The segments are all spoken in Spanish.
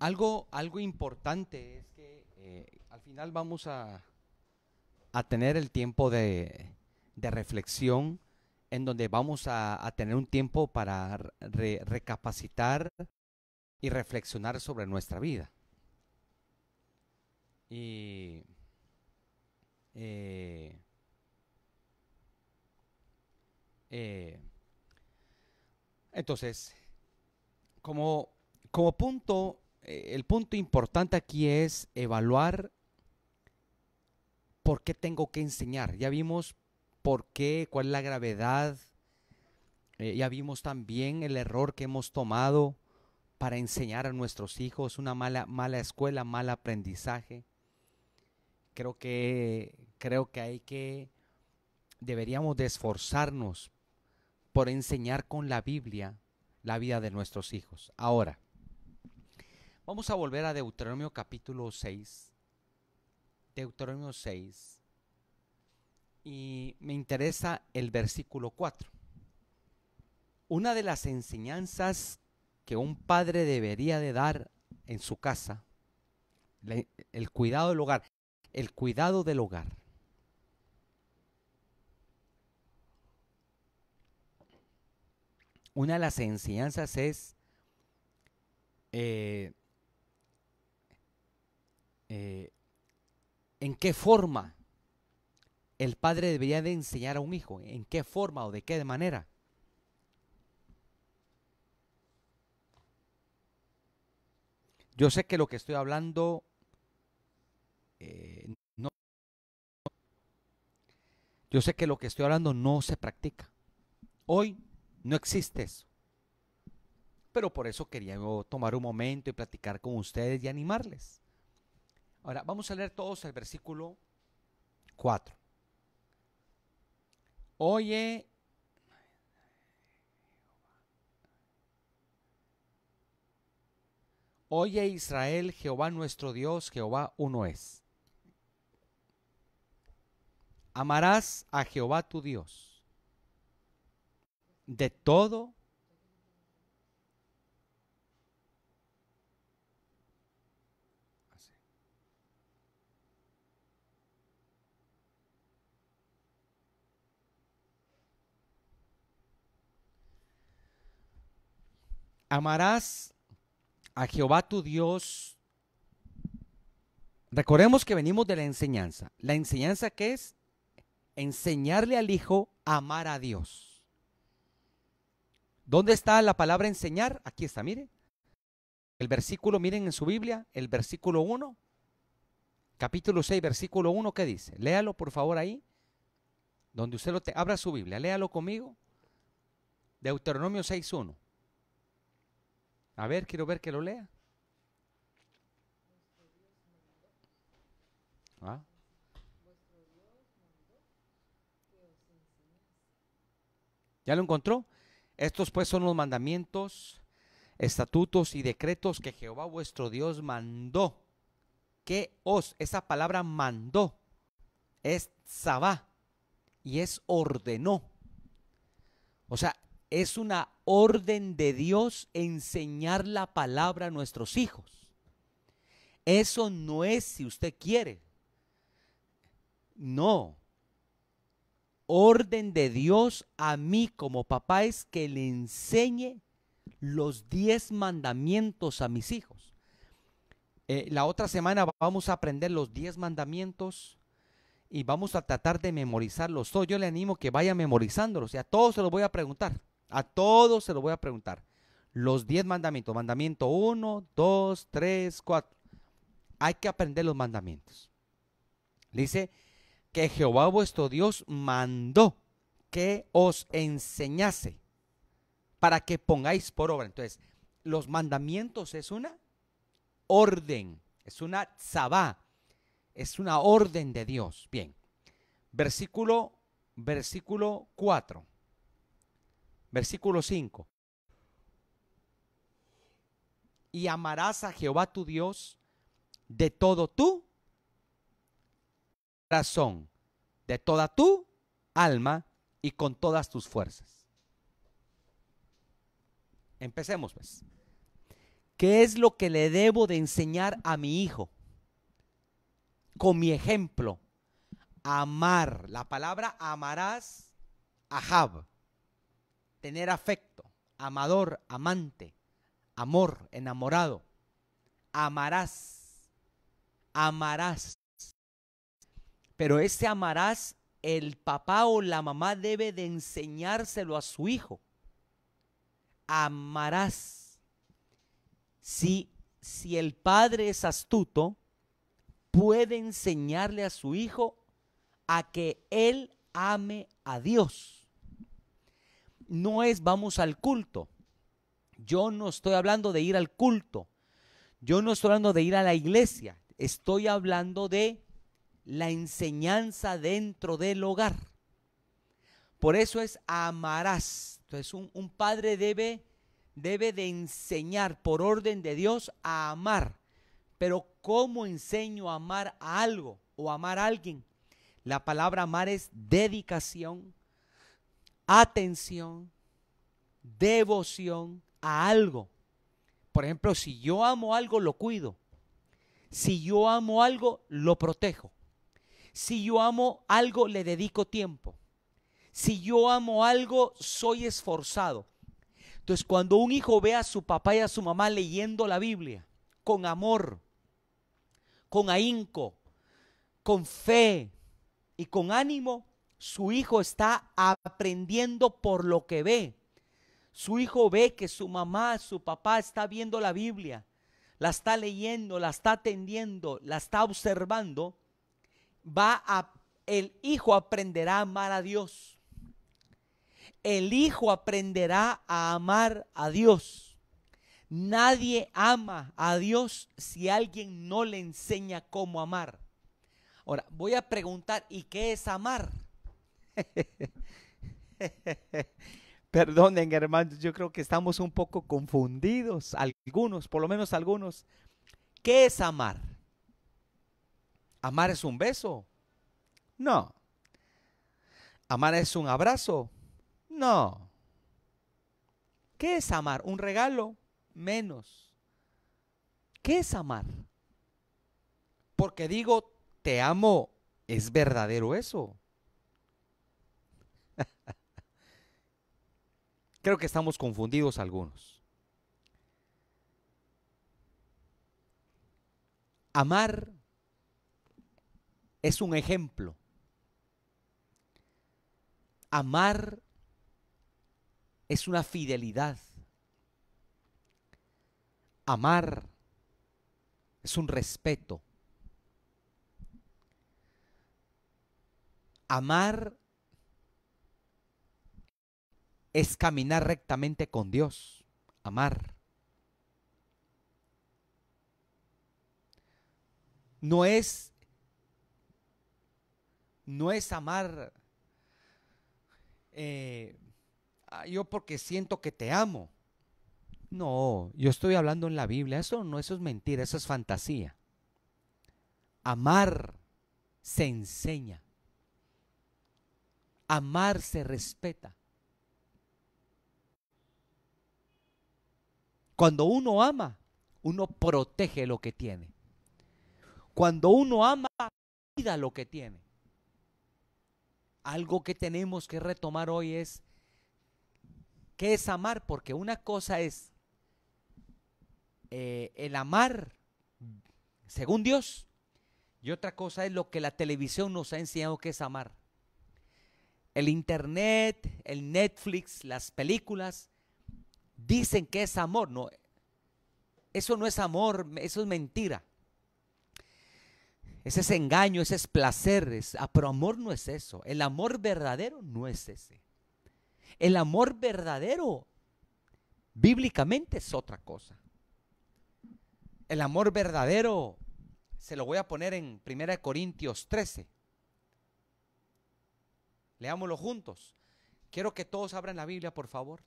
Algo importante es que al final vamos a tener el tiempo de reflexión en donde vamos a tener un tiempo para recapacitar y reflexionar sobre nuestra vida. Y eh, eh, entonces, como, como punto, el punto importante aquí es evaluar por qué tengo que enseñar. Ya vimos por qué, cuál es la gravedad. Ya vimos también el error que hemos tomado para enseñar a nuestros hijos, una mala escuela, mal aprendizaje. Creo que deberíamos de esforzarnos por enseñar con la Biblia la vida de nuestros hijos. Ahora, vamos a volver a Deuteronomio capítulo 6. Deuteronomio 6. Y me interesa el versículo 4. Una de las enseñanzas que un padre debería de dar en su casa, el cuidado del hogar, el cuidado del hogar. Una de las enseñanzas es eh, eh, en qué forma el padre debería de enseñar a un hijo, en qué forma o de qué manera. Yo sé que lo que estoy hablando no, yo sé que lo que estoy hablando no se practica. Hoy no existe eso. Pero por eso quería yo tomar un momento y platicar con ustedes y animarles. Ahora, vamos a leer todos el versículo 4. Oye, oye Israel, Jehová nuestro Dios, Jehová uno es. Amarás a Jehová tu Dios de todo. Amarás a Jehová tu Dios. Recordemos que venimos de la enseñanza. La enseñanza que es enseñarle al hijo a amar a Dios. ¿Dónde está la palabra enseñar? Aquí está, mire. El versículo, miren en su Biblia, el versículo 1, capítulo 6, versículo 1, ¿qué dice? Léalo por favor ahí, donde usted abra su Biblia, léalo conmigo. Deuteronomio 6:1. A ver, quiero ver que lo lea. ¿Ah? ¿Ya lo encontró? Estos pues son los mandamientos, estatutos y decretos que Jehová vuestro Dios mandó. Esa palabra mandó, es sabá y es ordenó. O sea, es una orden de Dios enseñar la palabra a nuestros hijos. Eso no es si usted quiere. No. Orden de Dios a mí como papá es que le enseñe los 10 mandamientos a mis hijos. La otra semana vamos a aprender los 10 mandamientos y vamos a tratar de memorizarlos todos. Yo le animo que vaya memorizándolos y a todos se los voy a preguntar. A todos se los voy a preguntar. Los 10 mandamientos. Mandamiento 1, 2, 3, 4. Hay que aprender los mandamientos. Dice que Jehová vuestro Dios mandó que os enseñase para que pongáis por obra. Entonces, los mandamientos es una orden, es una tzavá, es una orden de Dios. Bien, versículo 4, versículo 5. Y amarás a Jehová tu Dios de todo tu corazón, de toda tu alma y con todas tus fuerzas. Empecemos pues. ¿Qué es lo que le debo de enseñar a mi hijo? Con mi ejemplo, amar. La palabra amarás, ahab, tener afecto, amador, amante, amor, enamorado. Amarás, amarás. Pero ese amarás, el papá o la mamá debe de enseñárselo a su hijo. Amarás. Si el padre es astuto, puede enseñarle a su hijo a que él ame a Dios. No es vamos al culto. Yo no estoy hablando de ir al culto. Yo no estoy hablando de ir a la iglesia. Estoy hablando de la enseñanza dentro del hogar. Por eso es amarás. Entonces un padre debe de enseñar por orden de Dios a amar. Pero ¿cómo enseño a amar a algo o amar a alguien? La palabra amar es dedicación, atención, devoción a algo. Por ejemplo, si yo amo algo, lo cuido. Si yo amo algo, lo protejo. Si yo amo algo, le dedico tiempo. Si yo amo algo, soy esforzado. Entonces, cuando un hijo ve a su papá y a su mamá leyendo la Biblia con amor, con ahínco, con fe y con ánimo, su hijo está aprendiendo por lo que ve. Su hijo ve que su mamá, su papá está viendo la Biblia, la está leyendo, la está atendiendo, la está observando. El hijo aprenderá a amar a Dios. El hijo aprenderá a amar a Dios. Nadie ama a Dios si alguien no le enseña cómo amar. Ahora, voy a preguntar, ¿y qué es amar? Perdonen, hermanos, yo creo que estamos un poco confundidos, algunos, por lo menos algunos. ¿Qué es amar? ¿Amar es un beso? No. ¿Amar es un abrazo? No. ¿Qué es amar? ¿Un regalo? Menos. ¿Qué es amar? Porque digo, te amo, ¿es verdadero eso? Creo que estamos confundidos algunos. Amar es un ejemplo. Amar es una fidelidad. Amar es un respeto. Amar es caminar rectamente con Dios. Amar. No es amar yo porque siento que te amo. No, yo estoy hablando en la Biblia. Eso es mentira, eso es fantasía. Amar se enseña. Amar se respeta. Cuando uno ama, uno protege lo que tiene. Cuando uno ama, cuida lo que tiene. Algo que tenemos que retomar hoy es, ¿qué es amar? Porque una cosa es el amar según Dios y otra cosa es lo que la televisión nos ha enseñado que es amar. El internet, el Netflix, las películas dicen que es amor. No, eso no es amor, eso es mentira. Ese es engaño, ese es placer, pero amor no es eso. El amor verdadero no es ese. El amor verdadero, bíblicamente, es otra cosa. El amor verdadero, se lo voy a poner en 1 Corintios 13. Leámoslo juntos. Quiero que todos abran la Biblia, por favor.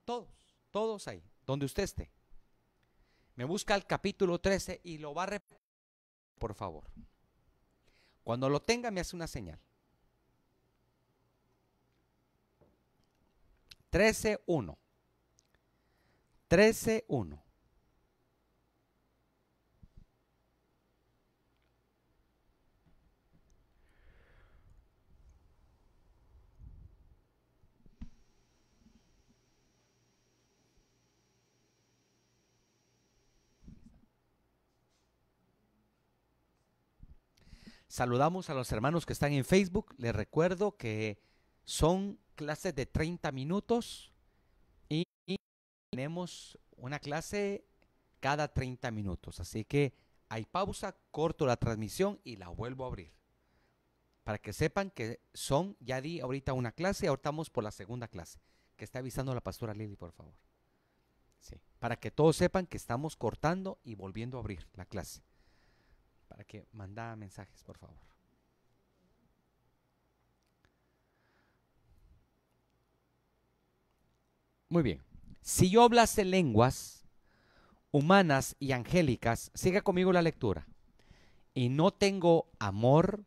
Todos ahí, donde usted esté. Me busca el capítulo 13 y lo va a repetir, por favor. Cuando lo tenga, me hace una señal. 13:1. 13:1. Saludamos a los hermanos que están en Facebook. Les recuerdo que son clases de 30 minutos y tenemos una clase cada 30 minutos. Así que hay pausa, corto la transmisión y la vuelvo a abrir. Para que sepan que ya di ahorita una clase, ahorita estamos por la segunda clase. Que está avisando la pastora Lili, por favor. Sí, para que todos sepan que estamos cortando y volviendo a abrir la clase. Para que manda mensajes, por favor. Muy bien. Si yo hablase lenguas humanas y angélicas, siga conmigo la lectura. Y no tengo amor,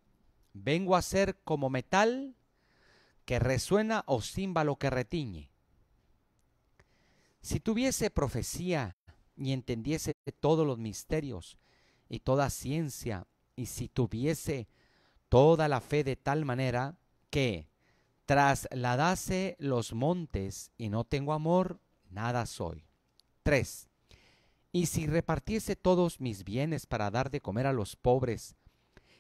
vengo a ser como metal que resuena o címbalo que retiñe. Si tuviese profecía y entendiese todos los misterios y toda ciencia, y si tuviese toda la fe de tal manera que trasladase los montes y no tengo amor, nada soy. 3. Y si repartiese todos mis bienes para dar de comer a los pobres,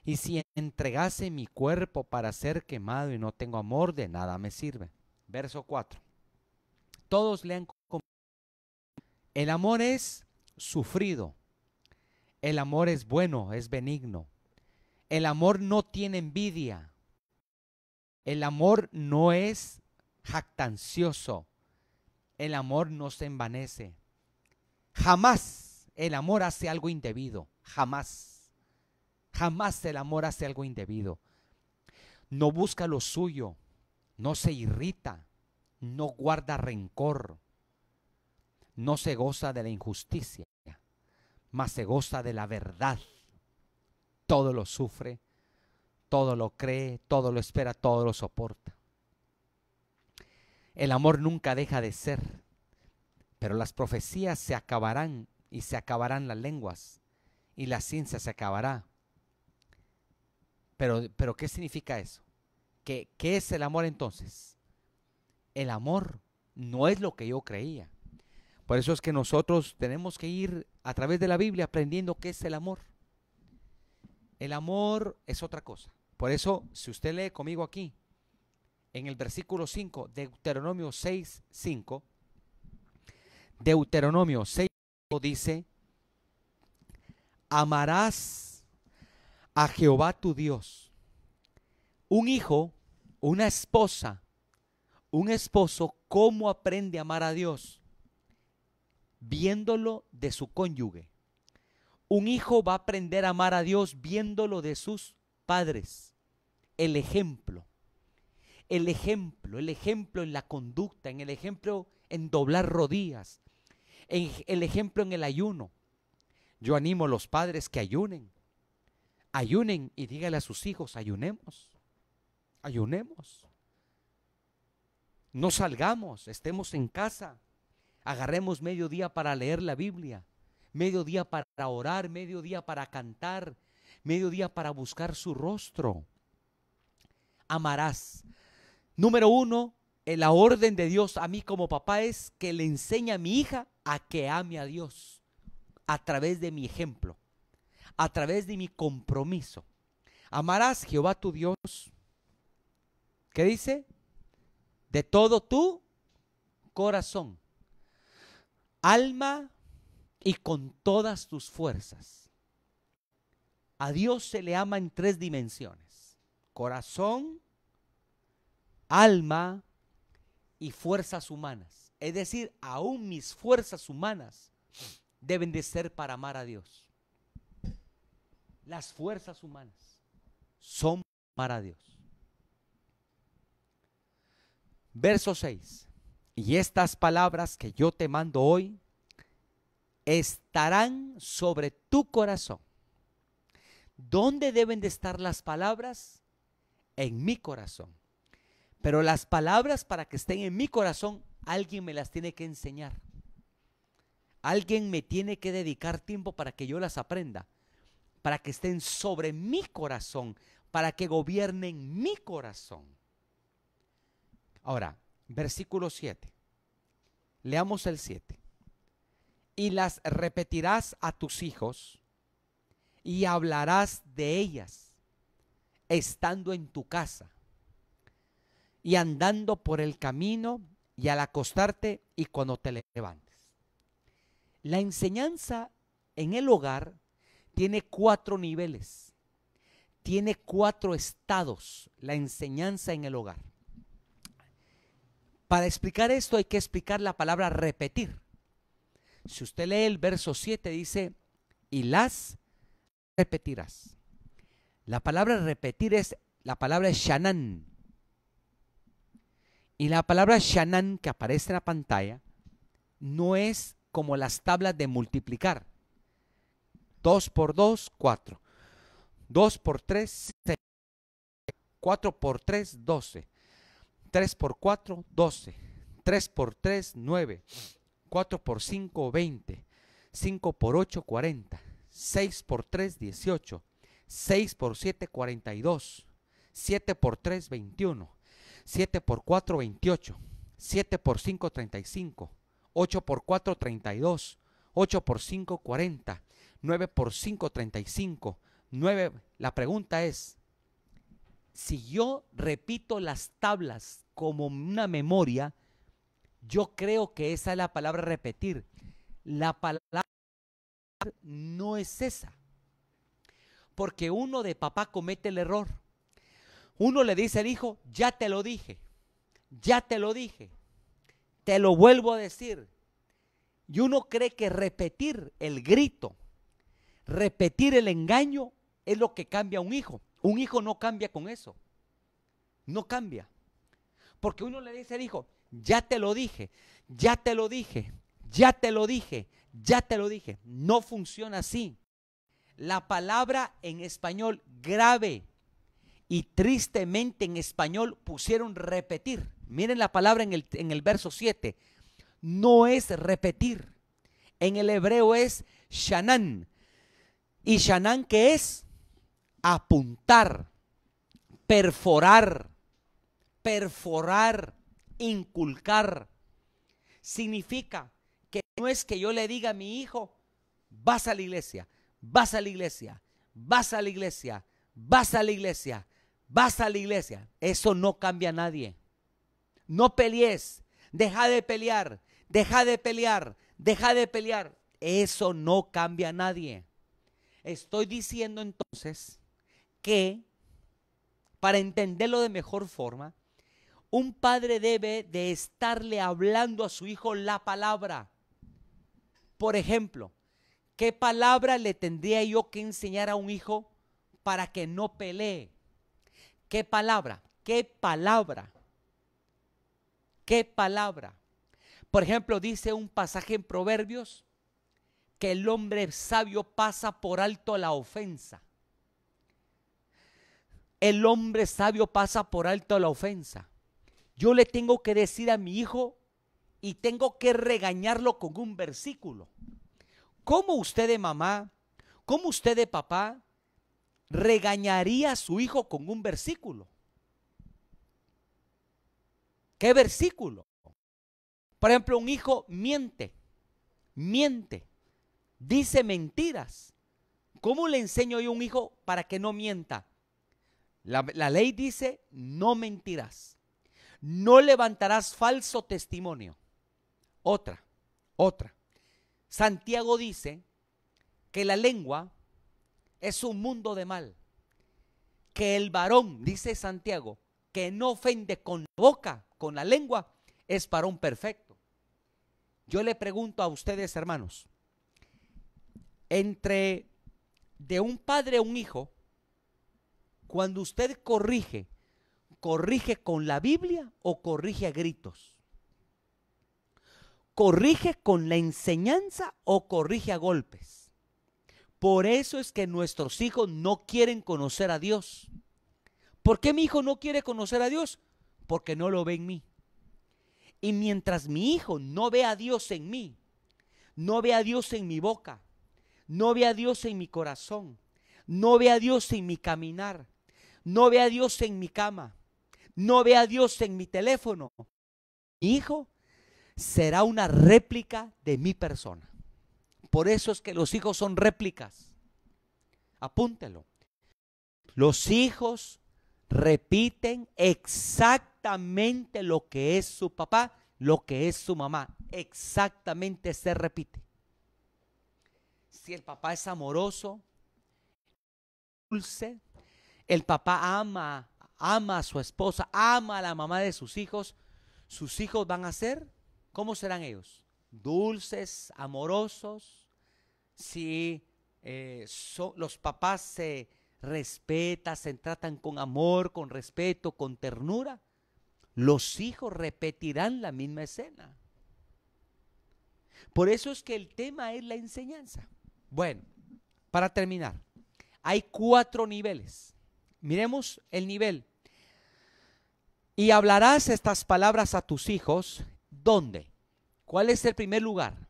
y si entregase mi cuerpo para ser quemado y no tengo amor, de nada me sirve. Verso 4. Todos lean conmigo. El amor es sufrido. El amor es bueno, es benigno. El amor no tiene envidia. El amor no es jactancioso. El amor no se envanece. Jamás el amor hace algo indebido. Jamás. Jamás el amor hace algo indebido. No busca lo suyo. No se irrita. No guarda rencor. No se goza de la injusticia, mas se goza de la verdad. Todo lo sufre, todo lo cree, todo lo espera, todo lo soporta. El amor nunca deja de ser, pero las profecías se acabarán y se acabarán las lenguas y la ciencia se acabará. Pero ¿qué significa eso? ¿Qué es el amor entonces? El amor no es lo que yo creía. Por eso es que nosotros tenemos que ir a través de la Biblia aprendiendo qué es el amor. El amor es otra cosa. Por eso, si usted lee conmigo aquí, en el versículo 5, Deuteronomio 6, 5, Deuteronomio 6, dice, amarás a Jehová tu Dios. Un hijo, una esposa, un esposo, ¿cómo aprende a amar a Dios? Viéndolo de su cónyuge. Un hijo va a aprender a amar a Dios viéndolo de sus padres. El ejemplo en la conducta, en el ejemplo en doblar rodillas, en el ejemplo en el ayuno. Yo animo a los padres que ayunen y dígale a sus hijos, ayunemos. No salgamos, estemos en casa. Agarremos medio día para leer la Biblia, medio día para orar, medio día para cantar, medio día para buscar su rostro. Amarás. Número 1, la orden de Dios a mí como papá es que le enseñe a mi hija a que ame a Dios a través de mi ejemplo, a través de mi compromiso. Amarás Jehová tu Dios. ¿Qué dice? De todo tu corazón, alma y con todas tus fuerzas. A Dios se le ama en 3 dimensiones: corazón, alma y fuerzas humanas. Es decir, aún mis fuerzas humanas deben de ser para amar a Dios. Las fuerzas humanas son para amar a Dios. Verso 6. Y estas palabras que yo te mando hoy estarán sobre tu corazón. ¿Dónde deben de estar las palabras? En mi corazón. Pero las palabras, para que estén en mi corazón, alguien me las tiene que enseñar. Alguien me tiene que dedicar tiempo para que yo las aprenda, para que estén sobre mi corazón, para que gobiernen mi corazón. Ahora, versículo 7. Leamos el 7. Y las repetirás a tus hijos y hablarás de ellas estando en tu casa y andando por el camino y al acostarte y cuando te levantes. La enseñanza en el hogar tiene 4 niveles, tiene 4 estados, la enseñanza en el hogar. Para explicar esto hay que explicar la palabra repetir. Si usted lee el verso 7 dice, y las repetirás. La palabra repetir es, la palabra es shanan. Y la palabra shanan que aparece en la pantalla no es como las tablas de multiplicar. 2 por 2, 4. 2 por 3, 6. 4 por 3, 12. 3 por 4, 12. 3 por 3, 9. 4 por 5, 20. 5 por 8, 40. 6 por 3, 18. 6 por 7, 42. 7 por 3, 21. 7 por 4, 28. 7 por 5, 35. 8 por 4, 32. 8 por 5, 40. 9 por 5, 35. 9. La pregunta es, si yo repito las tablas como una memoria, yo creo que esa es la palabra repetir. La palabra no es esa. Porque uno de papá comete el error. Uno le dice al hijo, ya te lo dije, ya te lo dije, te lo vuelvo a decir. Y uno cree que repetir el grito, repetir el engaño es lo que cambia a un hijo. Un hijo no cambia con eso. No cambia. Porque uno le dice al hijo, ya te lo dije, ya te lo dije, ya te lo dije, ya te lo dije. No funciona así. La palabra en español grave y tristemente en español pusieron repetir. Miren la palabra en el verso 7. No es repetir. En el hebreo es shanan. ¿Y shanan qué es? Apuntar, perforar, inculcar. Significa que no es que yo le diga a mi hijo, vas a la iglesia, vas a la iglesia, vas a la iglesia, vas a la iglesia, vas a la iglesia. Eso no cambia a nadie. No pelees, deja de pelear, deja de pelear, deja de pelear. Eso no cambia a nadie. Estoy diciendo entonces que, para entenderlo de mejor forma, un padre debe de estarle hablando a su hijo la palabra. Por ejemplo, ¿qué palabra le tendría yo que enseñar a un hijo para que no pelee? ¿Qué palabra? ¿Qué palabra? ¿Qué palabra? Por ejemplo, dice un pasaje en Proverbios que el hombre sabio pasa por alto la ofensa. El hombre sabio pasa por alto la ofensa. Yo le tengo que decir a mi hijo y tengo que regañarlo con un versículo. ¿Cómo usted de mamá, cómo usted de papá regañaría a su hijo con un versículo? ¿Qué versículo? Por ejemplo, un hijo miente, dice mentiras. ¿Cómo le enseño yo a un hijo para que no mienta? La ley dice, no mentirás. No levantarás falso testimonio. Otra. Santiago dice que la lengua es un mundo de mal. Que el varón, dice Santiago, que no ofende con la boca, con la lengua, es varón perfecto. Yo le pregunto a ustedes, hermanos, entre de un padre a un hijo, cuando usted corrige con la Biblia o corrige a gritos? ¿Corrige con la enseñanza o corrige a golpes? Por eso es que nuestros hijos no quieren conocer a Dios. ¿Por qué mi hijo no quiere conocer a Dios? Porque no lo ve en mí. Y mientras mi hijo no ve a Dios en mí, no ve a Dios en mi boca, no ve a Dios en mi corazón, no ve a Dios en mi caminar, no ve a Dios en mi cama, no ve a Dios en mi teléfono, mi hijo será una réplica de mi persona. Por eso es que los hijos son réplicas. Apúntelo. Los hijos repiten exactamente lo que es su papá, lo que es su mamá. Exactamente se repite. Si el papá es amoroso, dulce, el papá ama a su esposa, ama a la mamá de sus hijos van a ser, ¿cómo serán ellos? Dulces, amorosos. Si los papás se respetan, se tratan con amor, con respeto, con ternura, los hijos repetirán la misma escena. Por eso es que el tema es la enseñanza. Bueno, para terminar, hay 4 niveles. Miremos el nivel. Y hablarás estas palabras a tus hijos, ¿dónde? ¿Cuál es el primer lugar?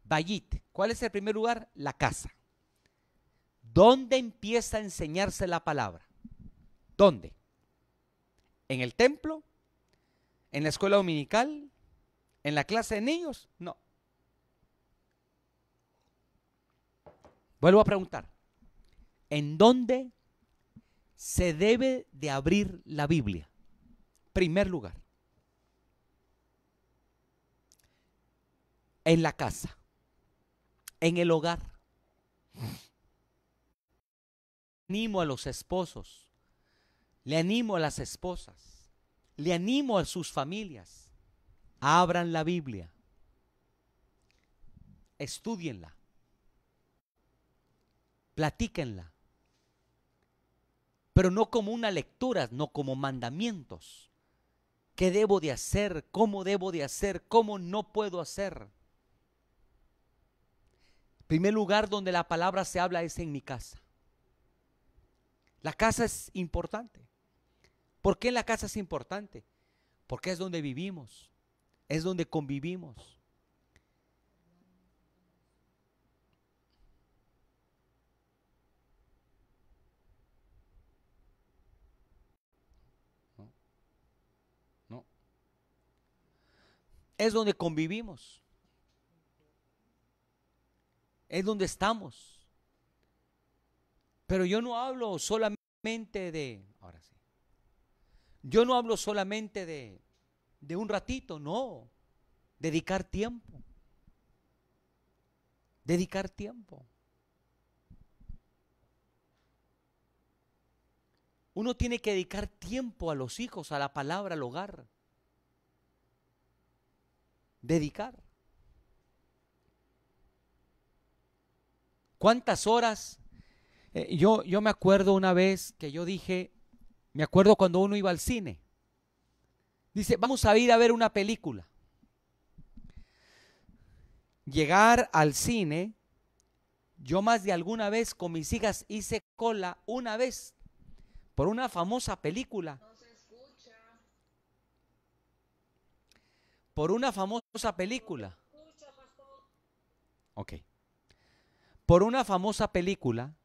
Bayit. ¿Cuál es el primer lugar? La casa. ¿Dónde empieza a enseñarse la palabra? ¿Dónde? ¿En el templo? ¿En la escuela dominical? ¿En la clase de niños? No. Vuelvo a preguntar. ¿En dónde se debe de abrir la Biblia? Primer lugar. En la casa. En el hogar. Animo a los esposos. Le animo a las esposas. Le animo a sus familias. Abran la Biblia. Estúdienla. Platíquenla. Pero no como una lectura, no como mandamientos. ¿Qué debo de hacer? ¿Cómo debo de hacer? ¿Cómo no puedo hacer? El primer lugar donde la palabra se habla es en mi casa. La casa es importante. ¿Por qué la casa es importante? Porque es donde vivimos, es donde convivimos. No, no. Es donde convivimos. Es donde estamos. Pero yo no hablo solamente de, ahora sí, yo no hablo solamente de un ratito, no. Dedicar tiempo. Dedicar tiempo. Uno tiene que dedicar tiempo a los hijos, a la palabra, al hogar. Dedicar. ¿Cuántas horas? Yo me acuerdo una vez que yo dije, me acuerdo cuando uno iba al cine. Dice, vamos a ir a ver una película. Llegar al cine, yo más de alguna vez con mis hijas hice cola una vez por una famosa película. No se escucha, Por una famosa no se película. escucha, pastor. Ok. Por una famosa película.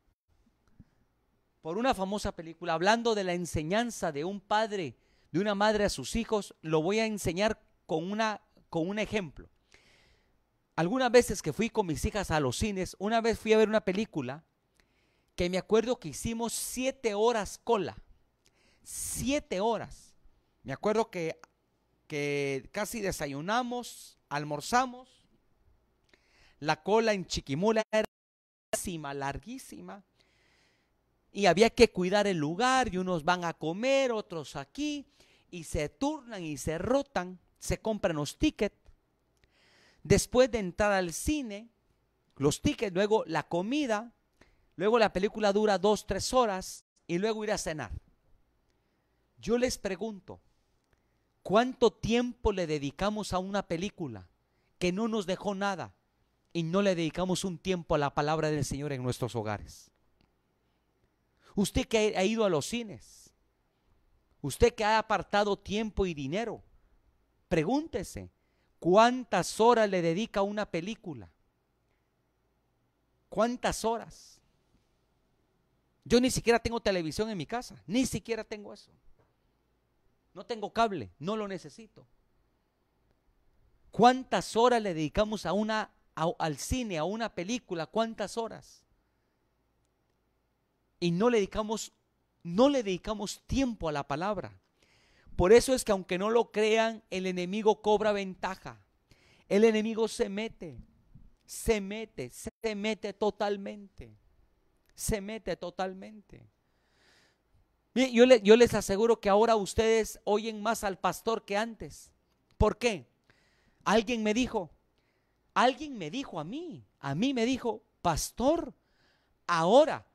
Por una famosa película, hablando de la enseñanza de un padre, de una madre a sus hijos, lo voy a enseñar con un ejemplo. Algunas veces que fui con mis hijas a los cines, una vez fui a ver una película que me acuerdo que hicimos 7 horas cola. 7 horas. Me acuerdo que casi desayunamos, almorzamos. La cola en Chiquimula era larguísima, larguísima. Y había que cuidar el lugar y unos van a comer, otros aquí. Y se turnan y se rotan, se compran los tickets. Después de entrar al cine, los tickets, luego la comida, luego la película dura 2, 3 horas y luego ir a cenar. Yo les pregunto, ¿cuánto tiempo le dedicamos a una película que no nos dejó nada y no le dedicamos un tiempo a la palabra del Señor en nuestros hogares? Usted que ha ido a los cines, usted que ha apartado tiempo y dinero, pregúntese, ¿cuántas horas le dedica a una película? ¿Cuántas horas? Yo ni siquiera tengo televisión en mi casa, ni siquiera tengo eso. No tengo cable, no lo necesito. ¿Cuántas horas le dedicamos al cine, a una película? ¿Cuántas horas? y no le dedicamos tiempo a la palabra. Por eso es que aunque no lo crean, el enemigo cobra ventaja. El enemigo se mete totalmente. Se mete totalmente. Bien, yo les aseguro que ahora ustedes oyen más al pastor que antes. ¿Por qué? Alguien me dijo a mí me dijo, pastor, ahora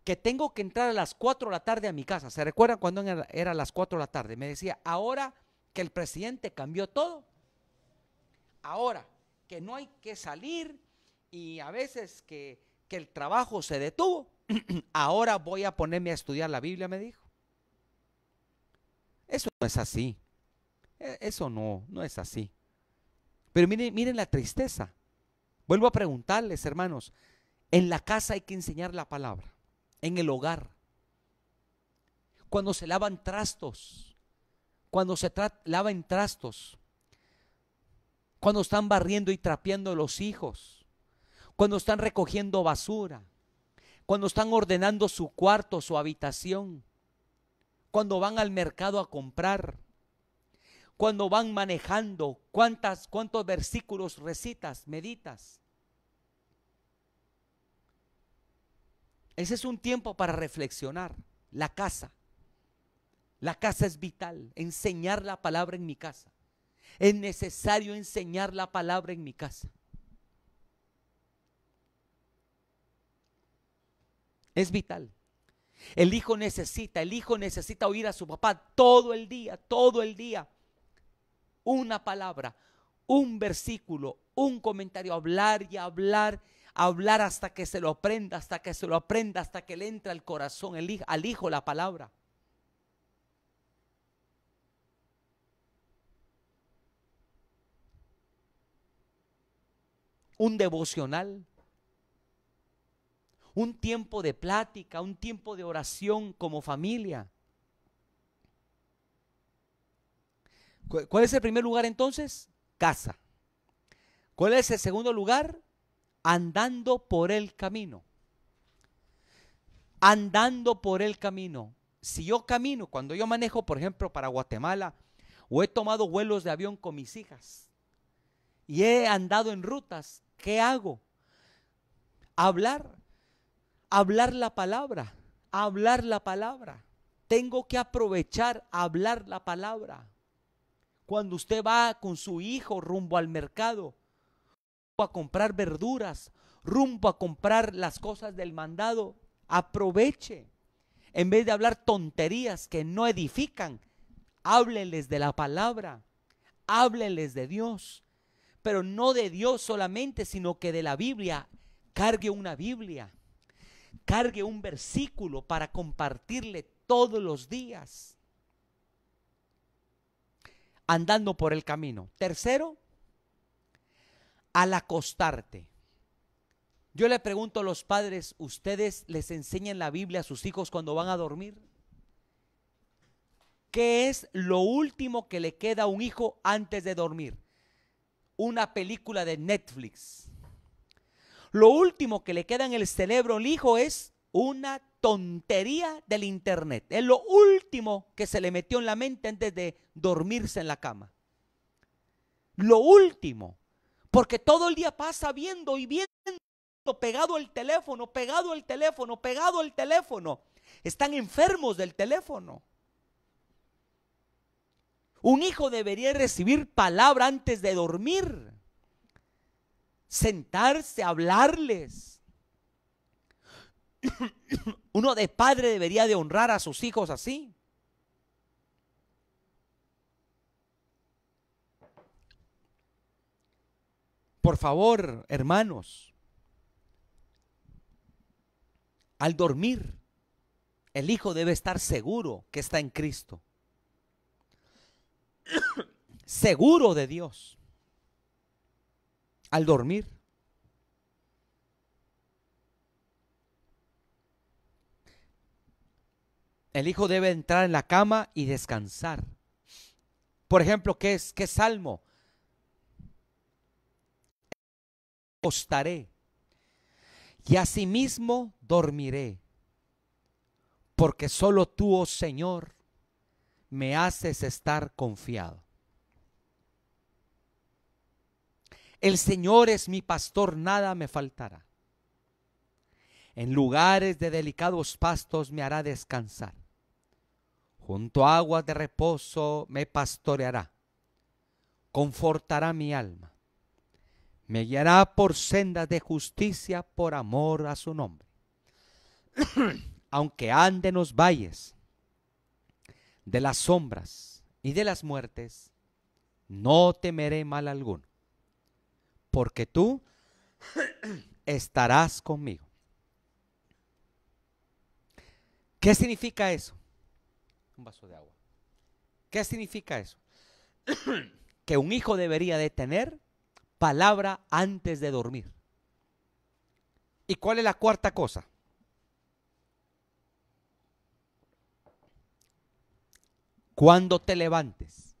que tengo que entrar a las 4 de la tarde a mi casa. ¿Se recuerdan cuando era a las 4 de la tarde? Me decía, ahora que el presidente cambió todo, ahora que no hay que salir y a veces que el trabajo se detuvo, ahora voy a ponerme a estudiar la Biblia, me dijo. Eso no es así. Eso no es así. Pero miren la tristeza. Vuelvo a preguntarles, hermanos, en la casa hay que enseñar la palabra, en el hogar, cuando se lavan trastos, cuando se lavan trastos, cuando están barriendo y trapeando los hijos, cuando están recogiendo basura, cuando están ordenando su cuarto, su habitación, cuando van al mercado a comprar, cuando van manejando, cuántos versículos recitas, meditas. Ese es un tiempo para reflexionar. La casa es vital. Enseñar la palabra en mi casa. Es necesario enseñar la palabra en mi casa. Es vital. El hijo necesita oír a su papá todo el día. Una palabra, un versículo, un comentario, hablar y hablar hasta que se lo aprenda, hasta que le entre al corazón al hijo la palabra. Un devocional, un tiempo de plática, un tiempo de oración como familia. ¿Cuál es el primer lugar entonces? Casa. ¿Cuál es el segundo lugar? Andando por el camino. Andando por el camino. Si yo camino, cuando yo manejo, por ejemplo, para Guatemala, o he tomado vuelos de avión con mis hijas y he andado en rutas, ¿qué hago? Hablar la palabra, hablar la palabra. Tengo que aprovechar hablar la palabra. Cuando usted va con su hijo rumbo al mercado, rumbo a comprar verduras, rumbo a comprar las cosas del mandado, aproveche. En vez de hablar tonterías que no edifican, hábleles de la palabra, hábleles de Dios, pero no de Dios solamente, sino que de la Biblia. Cargue una Biblia, cargue un versículo para compartirle todos los días. Andando por el camino. Tercero, al acostarte. Yo le pregunto a los padres, ¿ustedes les enseñan la Biblia a sus hijos cuando van a dormir? ¿Qué es lo último que le queda a un hijo antes de dormir? Una película de Netflix. Lo último que le queda en el cerebro al hijo es una tontería del internet. Es lo último que se le metió en la mente antes de dormirse en la cama. Lo último. Porque todo el día pasa viendo y viendo, pegado al teléfono. Están enfermos del teléfono. Un hijo debería recibir palabra antes de dormir. Sentarse, hablarles. Uno de padre debería de honrar a sus hijos así. Por favor, hermanos, al dormir, el hijo debe estar seguro que está en Cristo. Seguro de Dios. Al dormir. El hijo debe entrar en la cama y descansar. Por ejemplo, ¿qué salmo? Acostaré y asimismo dormiré, porque solo tú, oh Señor, me haces estar confiado. El Señor es mi pastor, nada me faltará. En lugares de delicados pastos me hará descansar. Junto a aguas de reposo me pastoreará. Confortará mi alma. Me guiará por sendas de justicia por amor a su nombre. Aunque ande en los valles de las sombras y de las muertes, no temeré mal alguno, porque tú estarás conmigo. ¿Qué significa eso? Un vaso de agua. ¿Qué significa eso? Que un hijo debería de tener palabra antes de dormir. ¿Y cuál es la cuarta cosa? Cuando te levantes.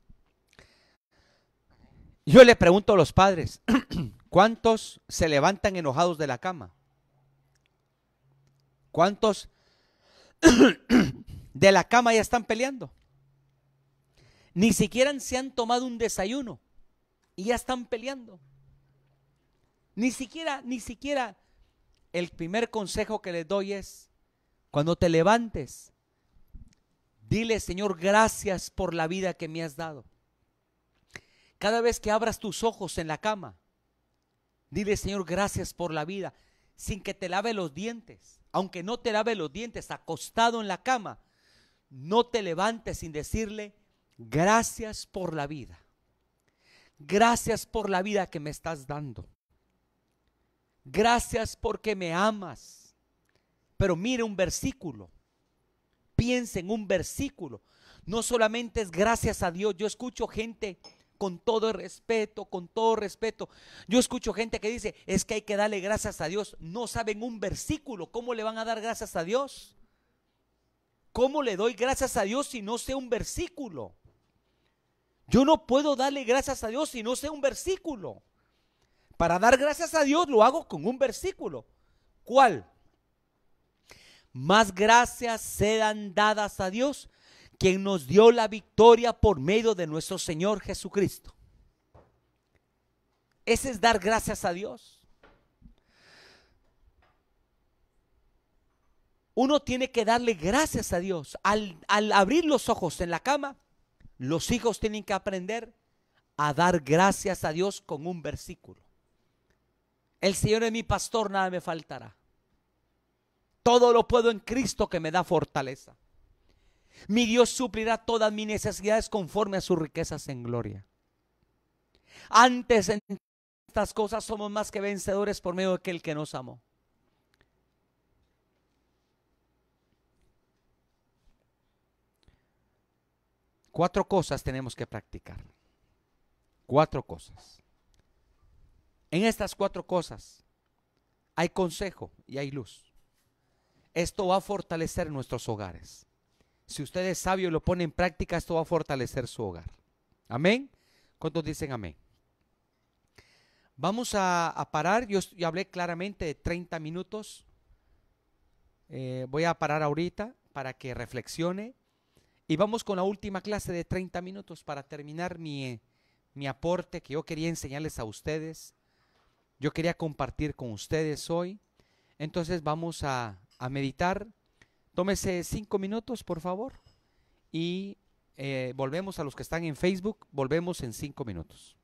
Yo le pregunto a los padres, ¿cuántos se levantan enojados de la cama? ¿Cuántos de la cama ya están peleando? Ni siquiera se han tomado un desayuno y ya están peleando. Ni siquiera el primer consejo que les doy es, cuando te levantes, dile: Señor, gracias por la vida que me has dado. Cada vez que abras tus ojos en la cama, dile: Señor, gracias por la vida, sin que te lave los dientes. Aunque no te lave los dientes, acostado en la cama, no te levantes sin decirle: gracias por la vida. Gracias por la vida que me estás dando. Gracias porque me amas. Pero mire un versículo. Piense en un versículo. No solamente es gracias a Dios. Yo escucho gente, con todo respeto, yo escucho gente que dice: es que hay que darle gracias a Dios. No saben un versículo. ¿Cómo le van a dar gracias a Dios? ¿Cómo le doy gracias a Dios si no sé un versículo? Yo no puedo darle gracias a Dios si no sé un versículo. Para dar gracias a Dios lo hago con un versículo. ¿Cuál? Más gracias sean dadas a Dios, quien nos dio la victoria por medio de nuestro Señor Jesucristo. Ese es dar gracias a Dios. Uno tiene que darle gracias a Dios. Al abrir los ojos en la cama, los hijos tienen que aprender a dar gracias a Dios con un versículo. El Señor es mi pastor, nada me faltará. Todo lo puedo en Cristo que me da fortaleza. Mi Dios suplirá todas mis necesidades conforme a sus riquezas en gloria. Antes en estas cosas somos más que vencedores por medio de aquel que nos amó. Cuatro cosas tenemos que practicar. Cuatro cosas. En estas cuatro cosas hay consejo y hay luz. Esto va a fortalecer nuestros hogares. Si usted es sabio y lo pone en práctica, esto va a fortalecer su hogar. Amén. ¿Cuántos dicen amén? Vamos a parar. Yo hablé claramente de 30 minutos. Voy a parar ahorita para que reflexione. Y vamos con la última clase de 30 minutos para terminar mi aporte que yo quería enseñarles a ustedes. Yo quería compartir con ustedes hoy. Entonces vamos a meditar. Tómese 5 minutos, por favor. Y volvemos a los que están en Facebook. Volvemos en 5 minutos.